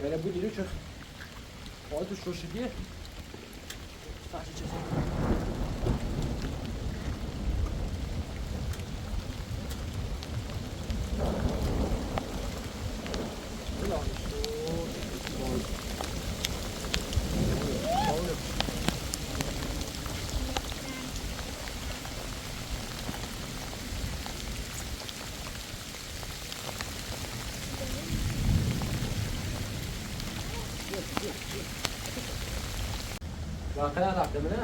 Böyle bu dili çok fazla şoşu diye. Taşı çeşit. Bakana taktı mı ne?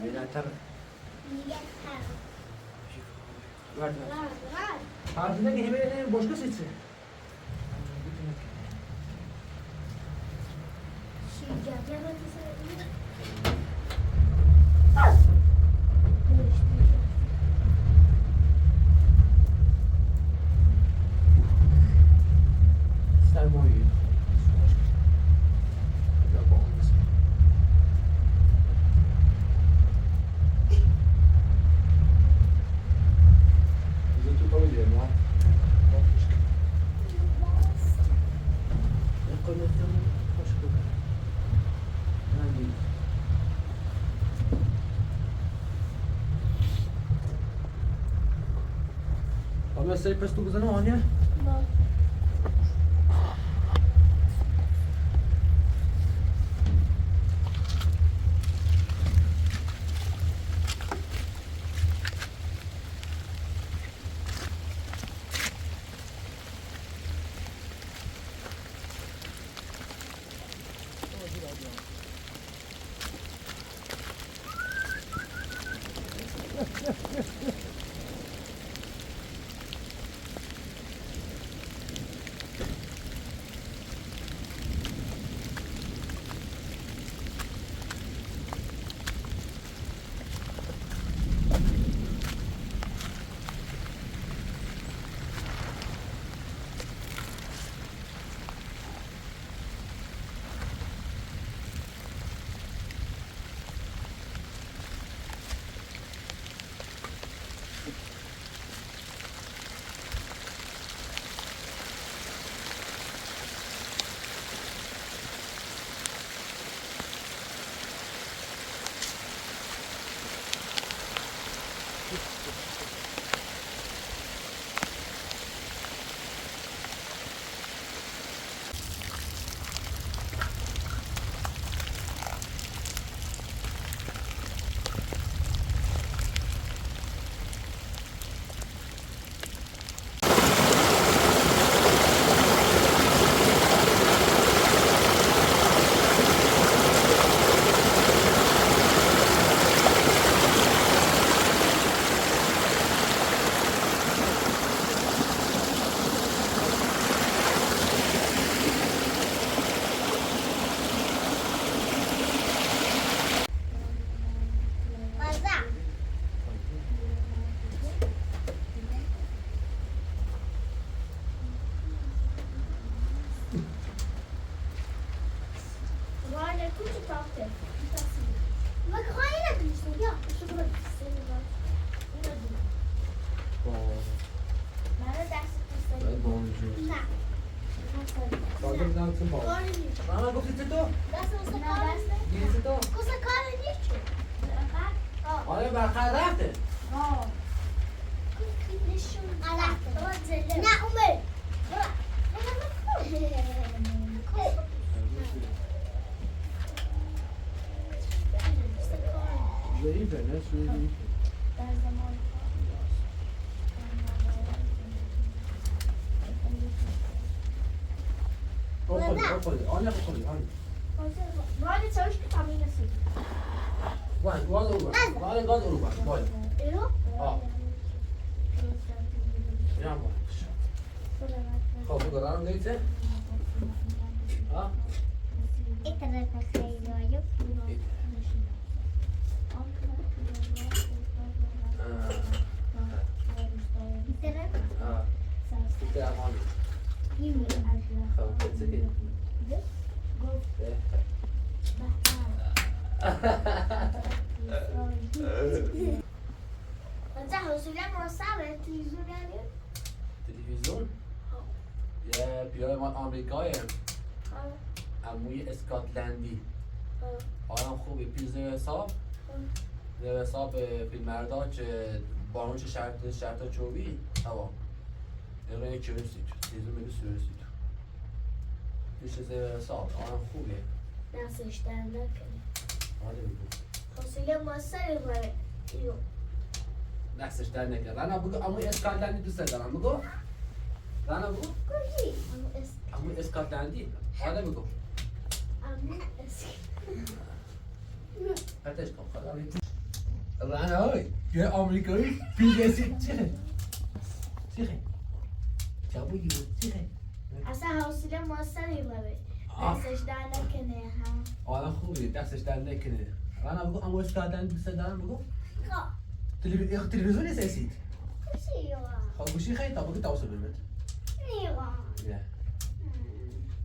Milattar. Var. Harfinde kelimeleri boşka seçsin. Mas aí parece que tu usando onde, né? Não. Mama gofti to? Giri to? Cosa kare nici? آره برخورد رفته. نه اومد. ضعیفه نه سویدی. بخوری آنه بخوری آنه باید چاوش که تامین رسید وان گاز رو بر باید ایرو؟ اینم باید خب بگرارم نیسته؟ ایتره تخیلی باید ایتره؟ ایتره همانی خب کسی که انت حوصله مرسله تلویزیون یعنی؟ تلویزیون یه پیای مال آمریکایه عموی اسکاتلندی حالم خوبه پیش زیر حساب زیر حساب فیلم که بانون چه شرطا چوبی تمام یه چه رسید تلویزیون میگه سرسید پیش زیر حساب حالم خوبه دستش در نکنه حالا بگو حوصله مرسله بره ایو دستش در نکنه رانا بگو عموی اسکاتلندی دوست دارم بگو رانا بگو گویی عموی اسکاتلندی حالا بگو پتش کن خدا رانا های یه آمریکایی پیش رسید چیه؟ چیه؟ چه بگی چیه؟ اصلا حوصله مرسله بره دستش در نکنه هم حالا خوبه دستش در نکنه رانا بگو عموی اسکاتلندی دوست دارم بگو خب تلویزیون رسید کسی رو خب گوشی خیلی تا بگو تاوسو بمید نیوان نه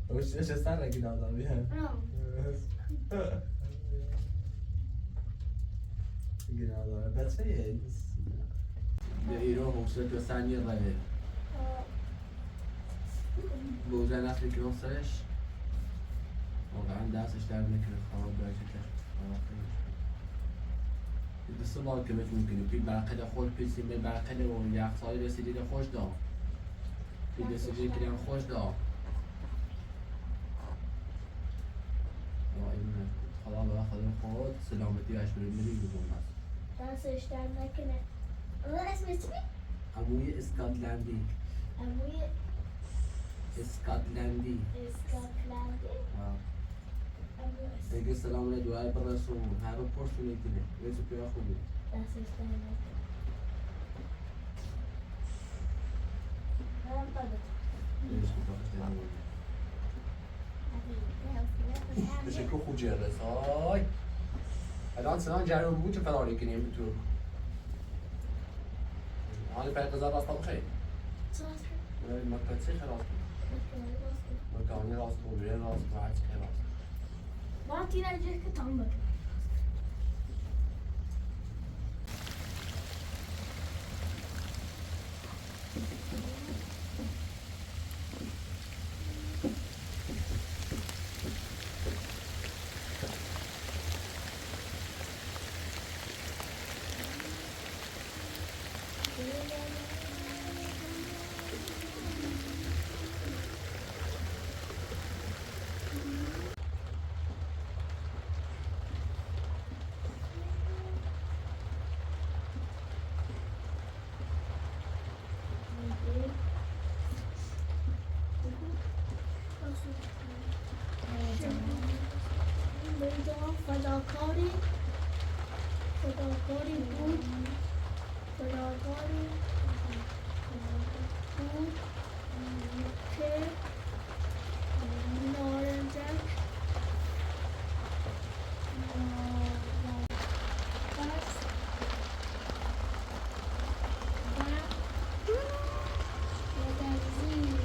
وش سر رگی دادم بیه Genau, بچه به ایران حوصله به سنی قده بوزن اصلی که سرش واقعا دستش در نکنه خواب باشه که دست الله که بهت ممکنه پی برقه خوش پیسیم به برقه و یخسایی رسیدی خوش دا پی رسیدی که هم خوش دا خدا به خدا خود سلامتی وش بریم بری بزرگ هست دستش در نکنه اون اسمش چی؟ عموی اسکاتلندی عموی اسکاتلندی اسکاتلندی بگه سلام دعای برسون هر رو پرسون ایتونه ویسو پیا خوبی دستش در نکنه برم پادت تشکر خوب جرس های الان سنان جریان بود چه فراری کنیم تو حالی پیقضا راست بخیر مکتسی خلاص مکانی راست و بیره راست و هرچی که راست با تیر اجه که تام بکن فداکاری بود فداکاری بود که نارنجک بس و مدرزی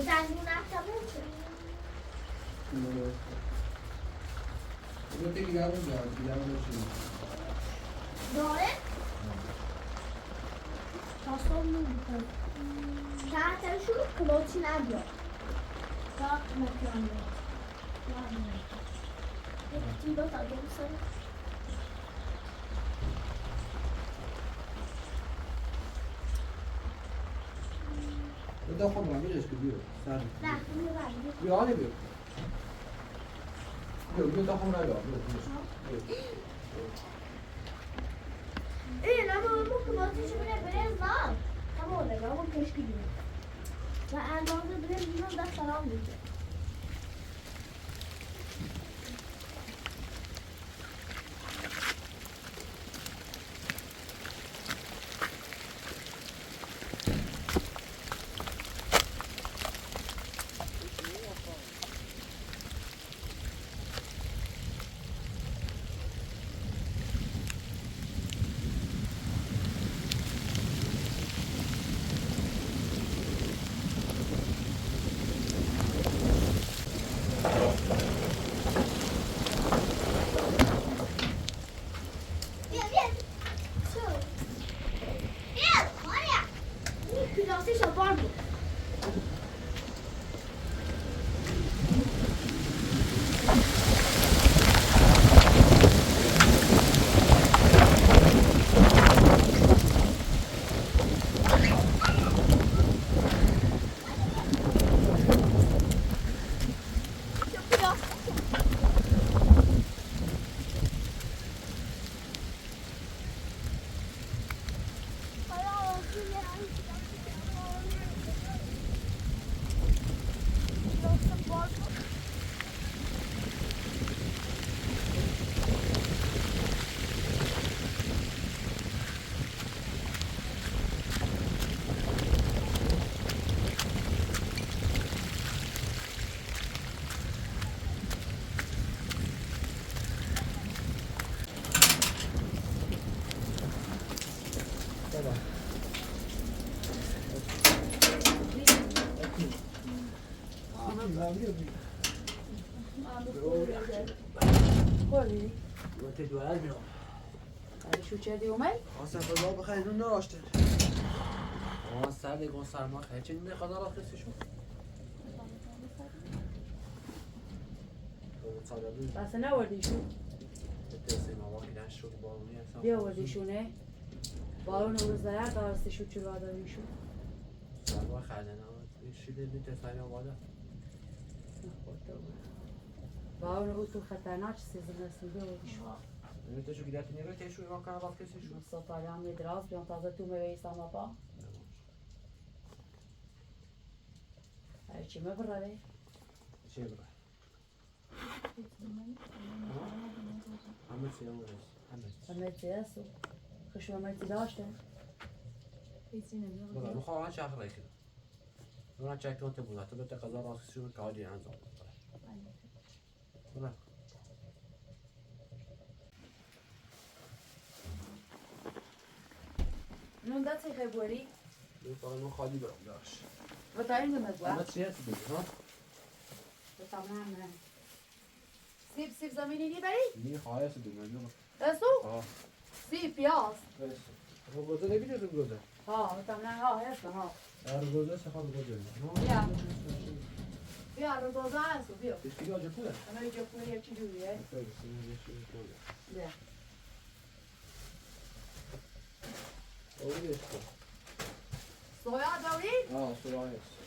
زنگون احتمال شد Yo te guiaba ya, guiaba los داره؟ تاصل نمیکنه تحتشون کلاچی نبیاد تا مکان بیاد یکی دو تا دوم سر ده خود را میرش که بیو سر نه اینو برمی بیو آنی بیو بیو ده خود را بیو این اما اون کلاچیشو بره زن اما نگاه اما کشکی بیاد و اندازه بره بیرون دست سلام میده دستش بار بود. خوردی؟ وقتی دوال میام. شو چه اومد؟ آسان فضا بخیر اینو نراشته. سرد گون سرما خیلی چه نیمه خدا را خسته شد. بس نوردیشون؟ دسته ما که داشت شد بارونی هستم. بیا وردیشونه؟ بارون روز داره درسته شد چرا داریشون؟ سرما خیلی نه. شیده نیت سرما بالا. بارون روز تو خطرناک سیزن است بیا وردیشون. تو شو گیرت نیرو که شو ما کنه باز کسی شو. مصطفی هم یه دراز بیان تازه تو میویستم با. چی مبرره؟ چی بره؟ همه چی هم هست. همه چی هست. خشم همه چی داشته. برای مخواهان چه خرایی کنه. نوران چک کن تو بوده. تو به تقاضا راست شو کاری انجام بده. برای. نون دستی خیلی برای من خالی برام داشت. و تا این دمت همه بود. چی هست بگی ها؟ تمام نه. سیب زمینی نیبری؟ نی خواهی هست بگی من دستو؟ آه. سیب پیاز. رو گوزه نبینه رو گوزه. ها تمام ها هست ها. رو گوزه سخن رو گوزه. بیا. بیا رو گوزه هست بیا. دیگه آجه پوله. اما اینجا پولی چی جوریه؟ بیا. اولیش کن. سویا داری؟ آه سویا هست.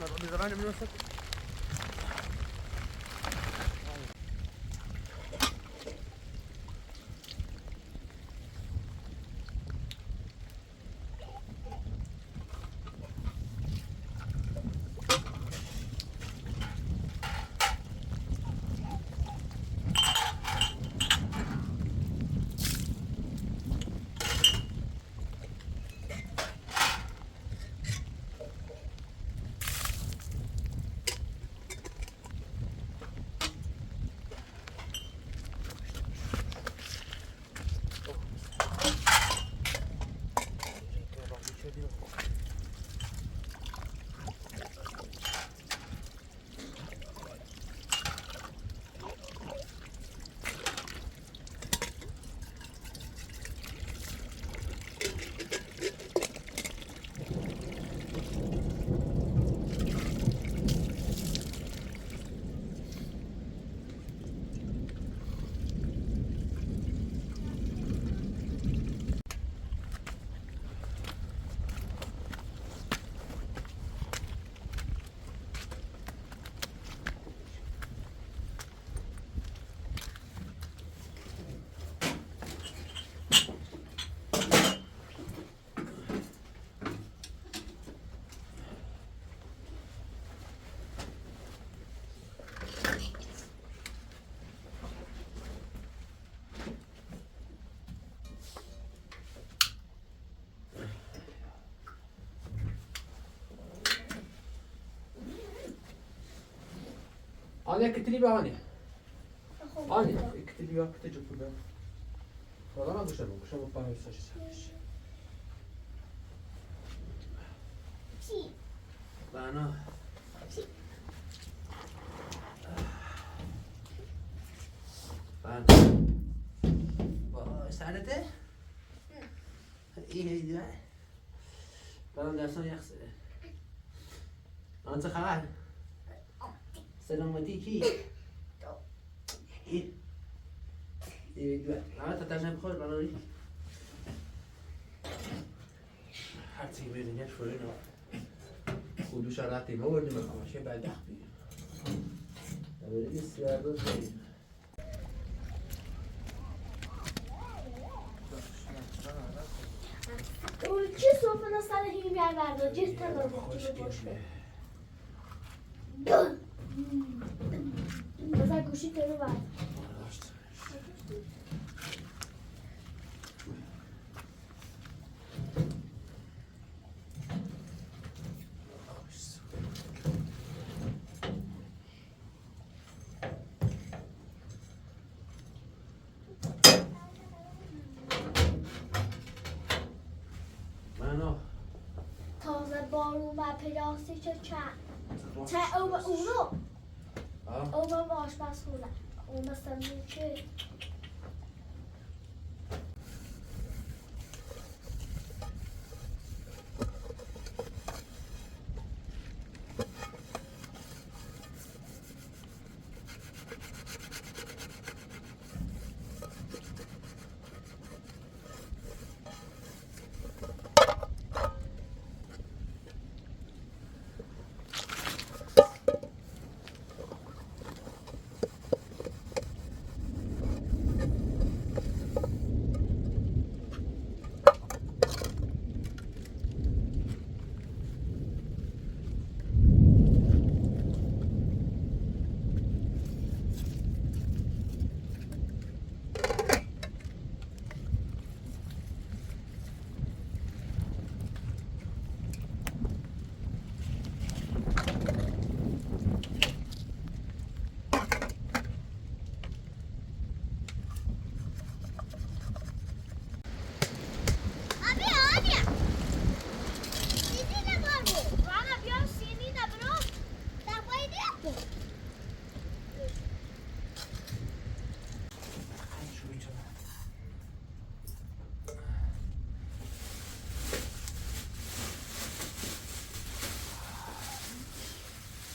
بزران مناسب آنیا کتری به آنیا آنیا کتری به کتی جو به خدا ما گوشه با پای سرش سرش چی؟ بنا بنا با سرته این دیگه برام درسان یخسه آن چه خبر سلامتی کی؟ همه تتش نمیخواد بنایی هرچی میدونیش فوری نو خودوش رقتی موردی مخامشه بلدخ بیم نبیره بسیار دوست بیم اون چی صوفنا سر هیمی برد جست تنها خوش گشته بذار گوشی تو رو برد تازه بارون و پلاستیک چه او به اونو او به آشپزخونه اون مثلا چه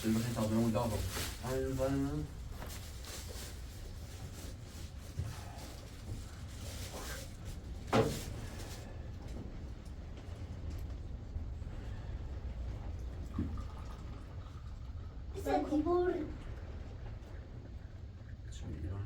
所以我先找别人聊吧。反正。مثل دیوار چه ایران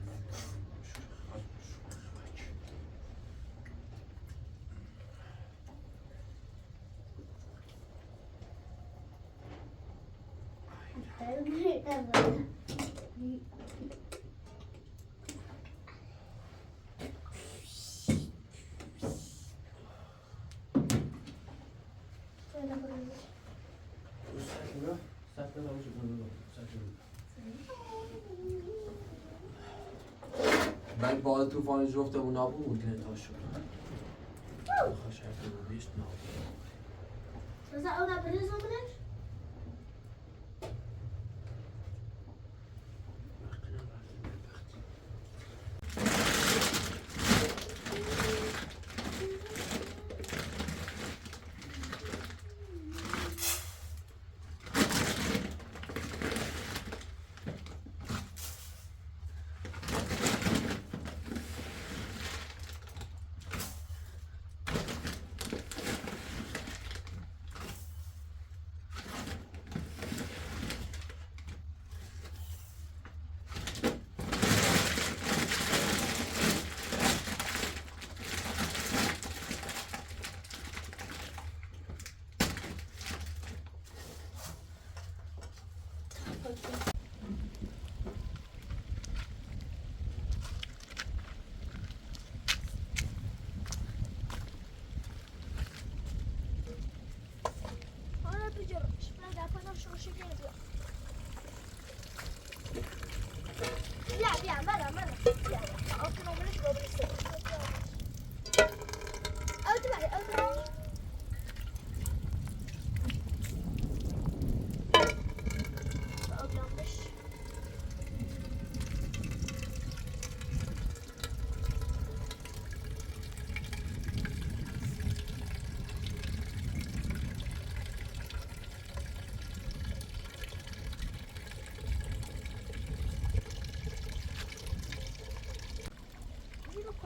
بعد باد طوفان جفتمون نابود ممکنه تا شد خواهش رو بیشت نابود مثلا اونا بریز نمونش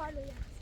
Carlo, ya.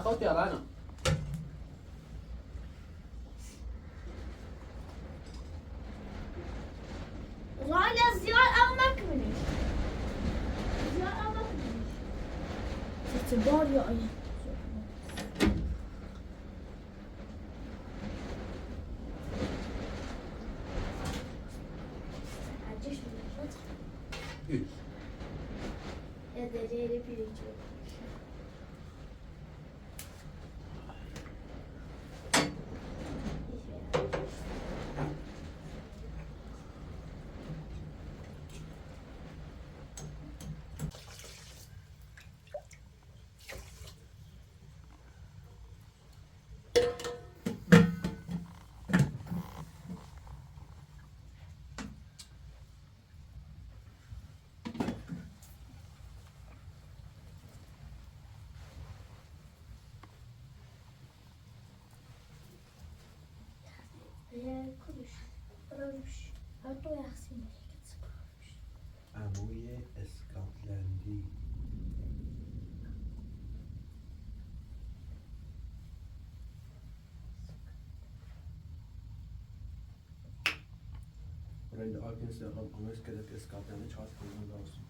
أخوتي يا بنا Rayla ziyar almak mı? Ziyar almak mı? Sesi var ya ay. Edeceği pirinci. Konuş. Konuş. Hatta yaxshi. عموی اسکاتلندی. Och in de Alpens om jag ska det Skottland charts på den där så.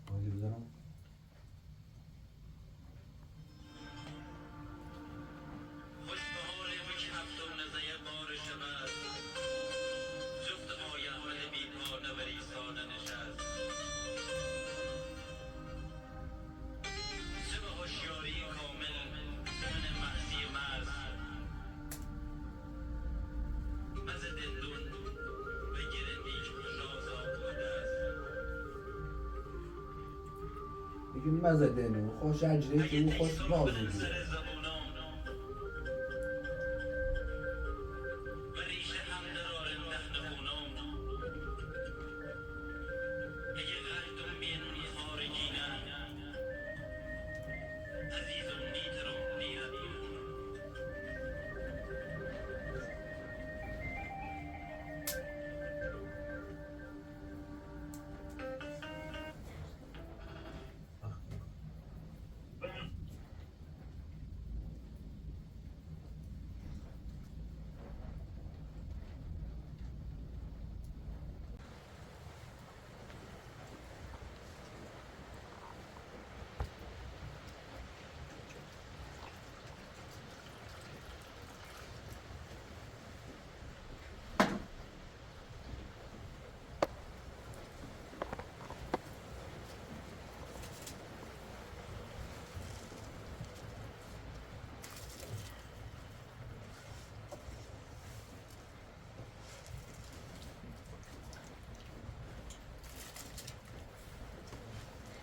Vad är det där? میگیم مزدنو خوش اجره که او خوش بازی بود.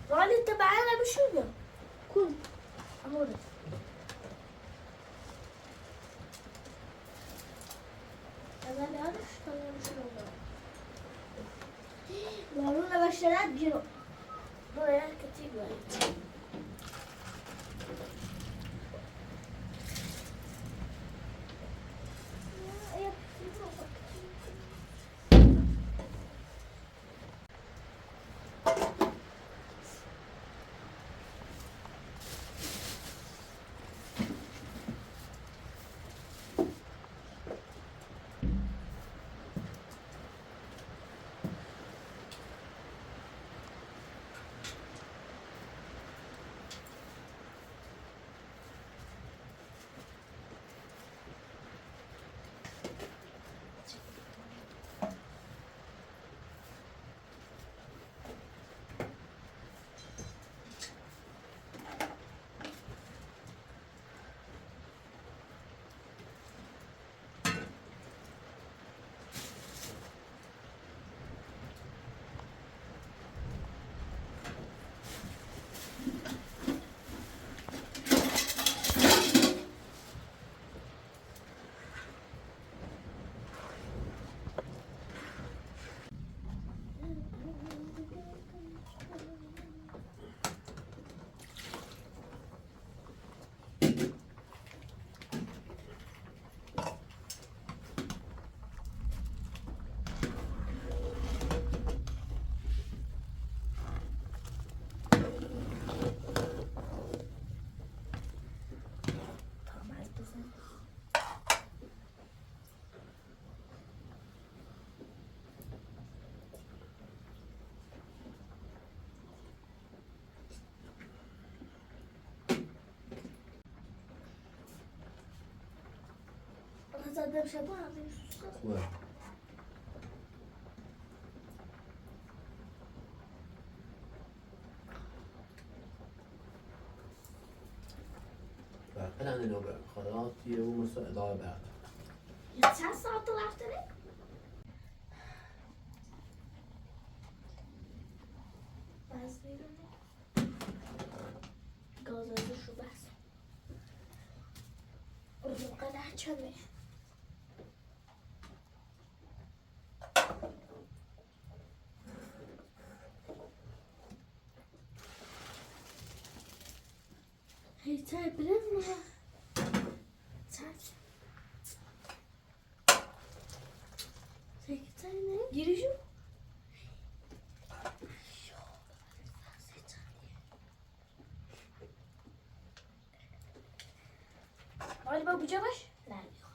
ولی انت معانا بشوفه كل امورك انا اللي عارف طلع شنو والله بشرات جرو ضايع كتير وايد زدم شبه خوبه. بعد اینو به خدا تیه و مساعده بعد. چند ساعت رفته نه؟ باز میدونی؟ گازازشو بس. اون قدر چمه. Hey, type it in there. Take it in there. گیریشو آره با بجا باش؟ نه میخواد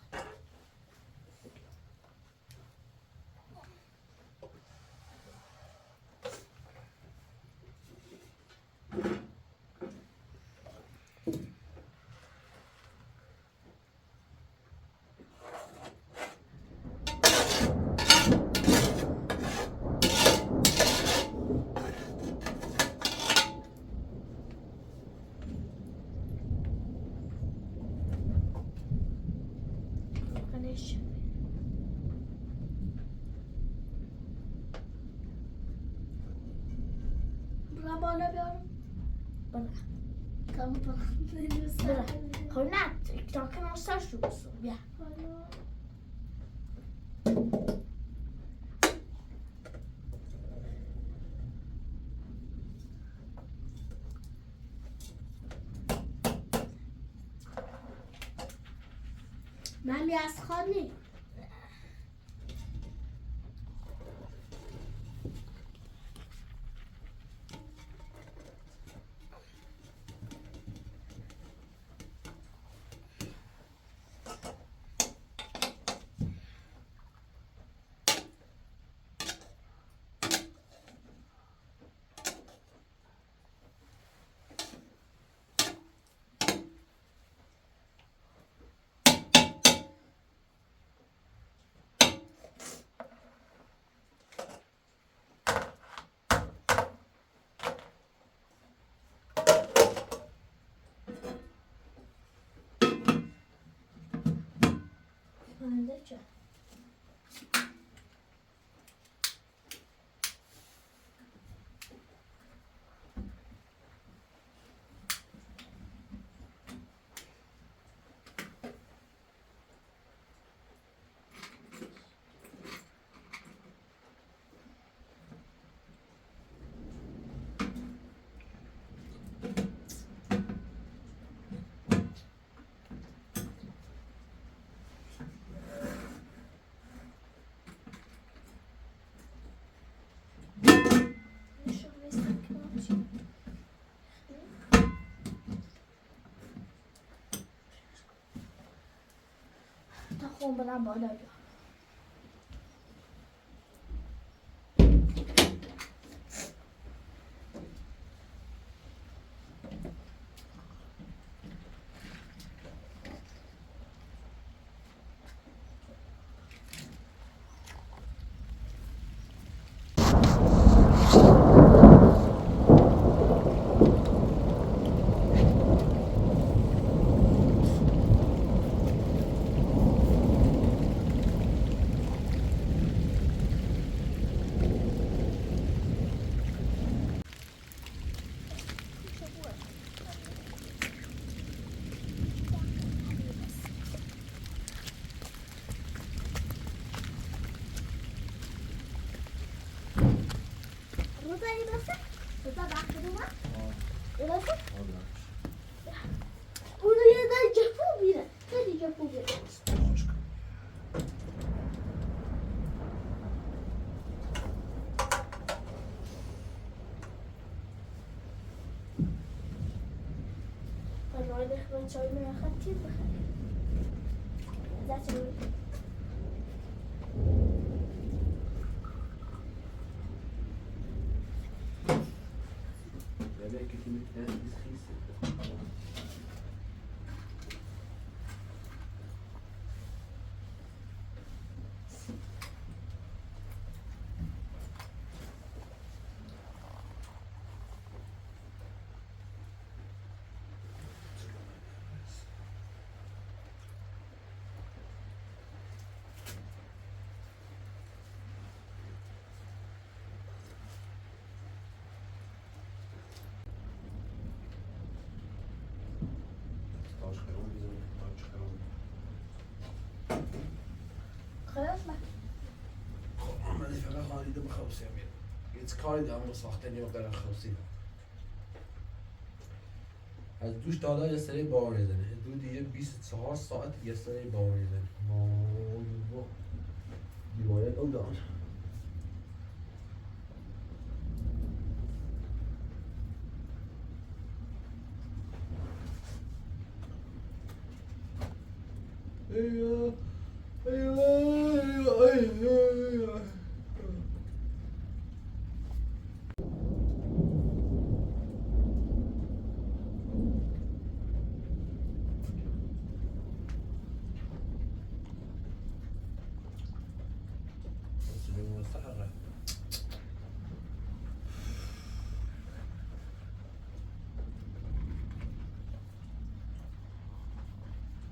کنش برا بالا بیارم بالا Tamam. برا خب نه تا کنار سرش رو بسون بیا من از خانی بنده چه نشون میستم کنم چی تا خون برم بالا بیارم روزا بسه روزا وقت اومد درسته اونو یه در جفو بیره خیلی جفو بیره برای بخورم چای میرخم چیز بخورم زد روی Welke die met is gisteren. خلاص ما خب من فقط خانیده بخوصی امیر. Iets kari دارم ساختنی و برای خوصی. از دوش تا حالا یه سری بار میزنه. دو دیگه 24 ساعت یه سری بار میزنه. دیواره او دان.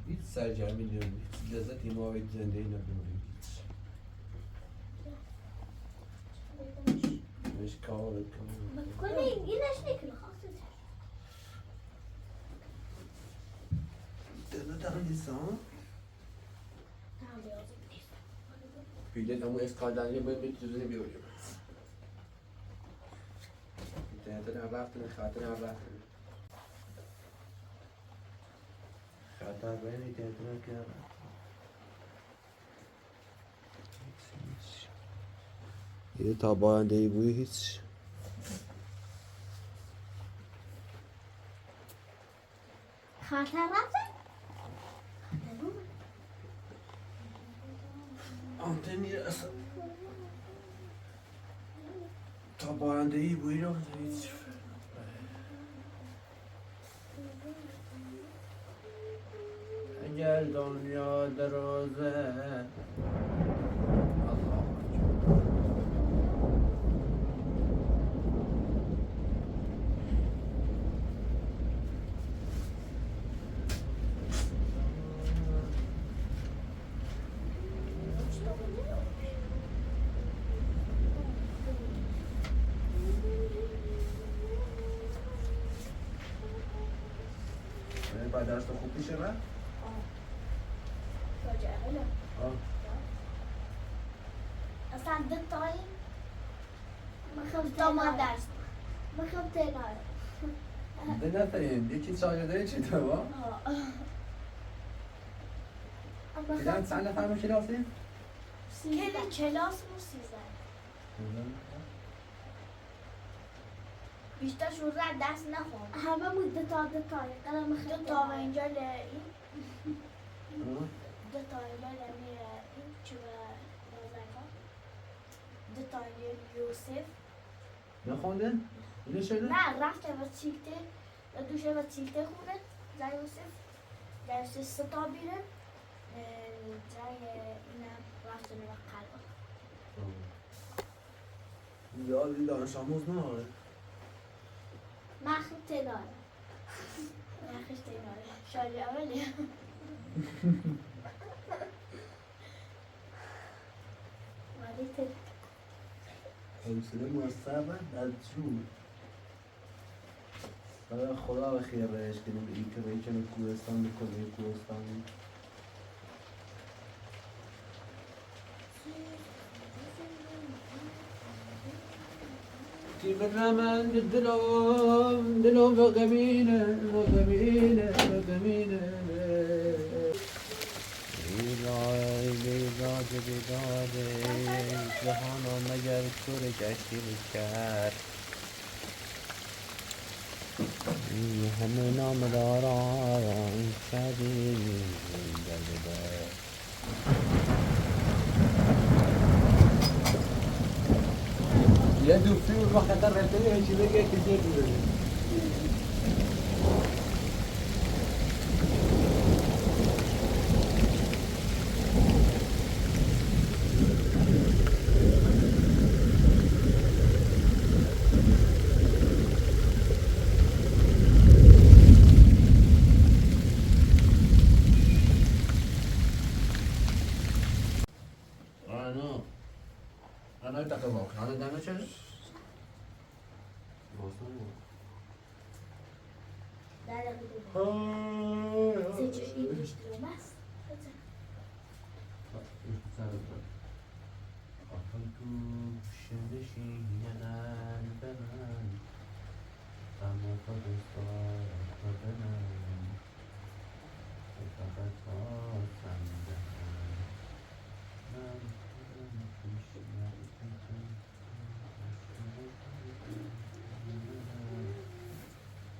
هیچ سرگرمی نمیم، هیچ لذتی ما باید زندگی نبودیم. مش کار کنه اینش نکنه خاصه دل دارم دیسان پیلت همون اسکالدنی باید میتونی بیاریم اینترنت هم رفتن خاطر هم رفتن خاطر باید اینترنت هم که یه تا باینده ای بوی هیچ خاطر رفته؟ آنتنی اصلا تا باینده ای بوی رو هیچ اگر دنیا درازه بعد درست خوب میشه نه؟ اصلا دتایی میخوام درس میخوام تنهایی ده نفرین یکی شاگرده چی تو با؟ دیدن چند نفر رو کلاسیم؟ کلاس مو 13 بیشتر شروع دست نخون همه مو دتایی قلم میخوام تا اینجا این دتایی میره این چوب نازنگا دتایی یوسف نخونده؟ اینو شده؟ نه رفته و چیلته و دوشه و چیلته خونه جای یوسف ستا بیره جای اینم رفته نوه قلبه یادی دانش آموز نه مخلوق تداره مخلوق تداره شاید اولی ولی تداره حوصله مصبر در جون برای خدا به خیر بهش کنیم این که به کنه کوهستان بکنه کوهستان تیم رمند دلم و غمینه بیداد جهان مگر طور گشتی کرد این همه نام داران شدی دلبر یه دوستی بود با خطر رفته یه چی بگه کسی بوده أنا أتذكر هذا دائما شيء.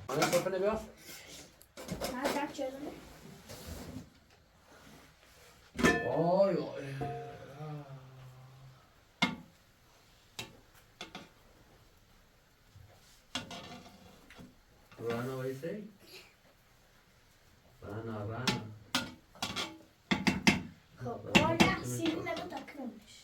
Ana sofra ne biraz? Nereden çözümü? آی آی Rana, what do you say? Rana. خب آیا سیرونه رو تکنمش.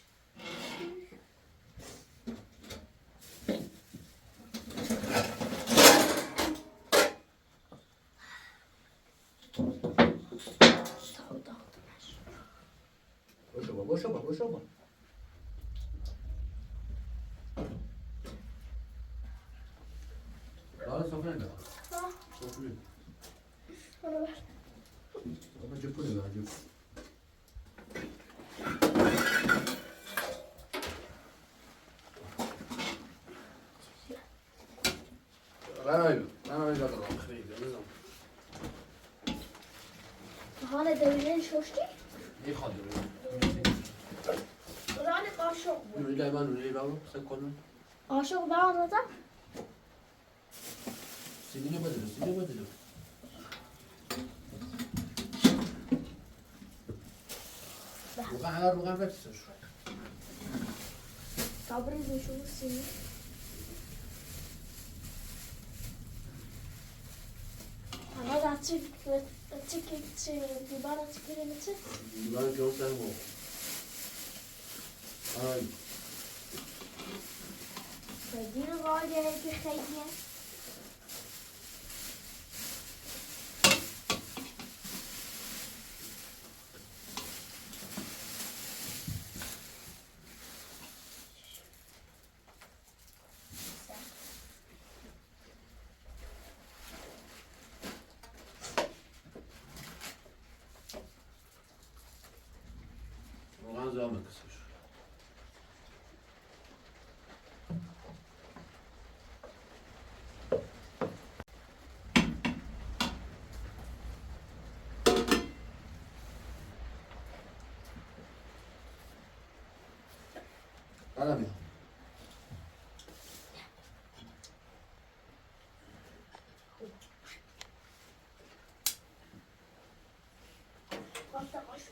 Boşa bak. Rana sofraya da. ها Sofraya. برو بر. Ama cepuri ver cep. Rana öyle kadar خیلی نمیدونم. حال دویدن شوشتی؟ میخواد ران قاشق بود. نوری من نوری رو سک کنم. قاشق برآوردم. سینی بدلو. روغن بپسش. تبریزشو سینی. Ama da açık biber açık kelimesi. Ben görsem bu. Ay. Dino var ya gegeven. روغن زیاد بکشش. Bana bir. Hafta başı.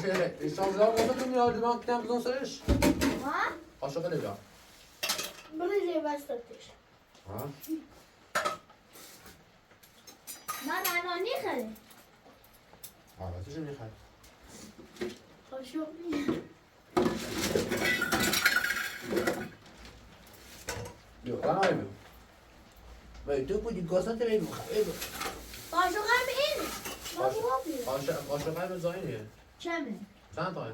Şöyle, İstanbul'da olmadı ya, limanlıktan buradan sarış. Ha? Aşağı ne ya? Bunu zeybestatış. Ha? Ben anani khali. Evet, şimdi yıkar. Kaşık. Yok, bana ayıbım. Ben tu puji kosa te ayıbım. Kaşık hem in. Nasıl yapıyor? Aşağı ayıbım zayin ya. Çemi. Sen tane.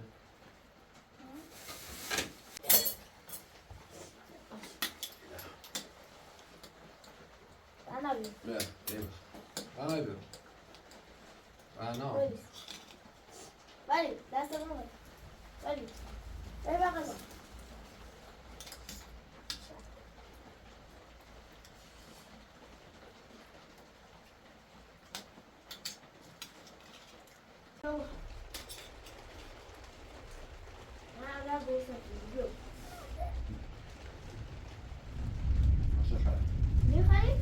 Ben alayım. Evet, iyi. Bana ayıbım. Bana. Böyle. Vale, dá essa mão. Vale. Vai bakalım. Yok. Hala bolsa yok. Aşağı. Ne hayır?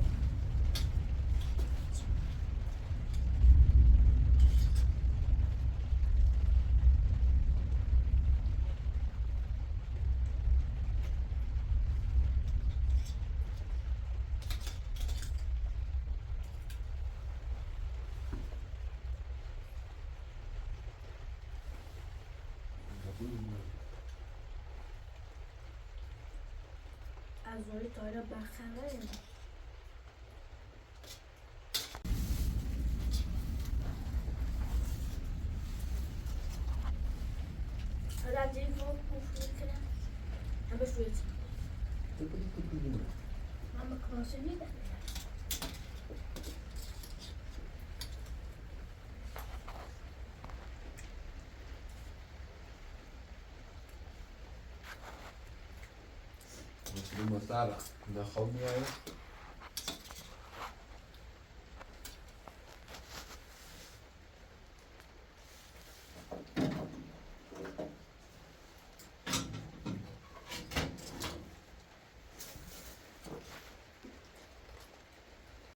از روی تایرا بخره حالا دیگه پوفی کنم هم بهش روی من به کاسه میدم Muslim Masala. Da خواب میاره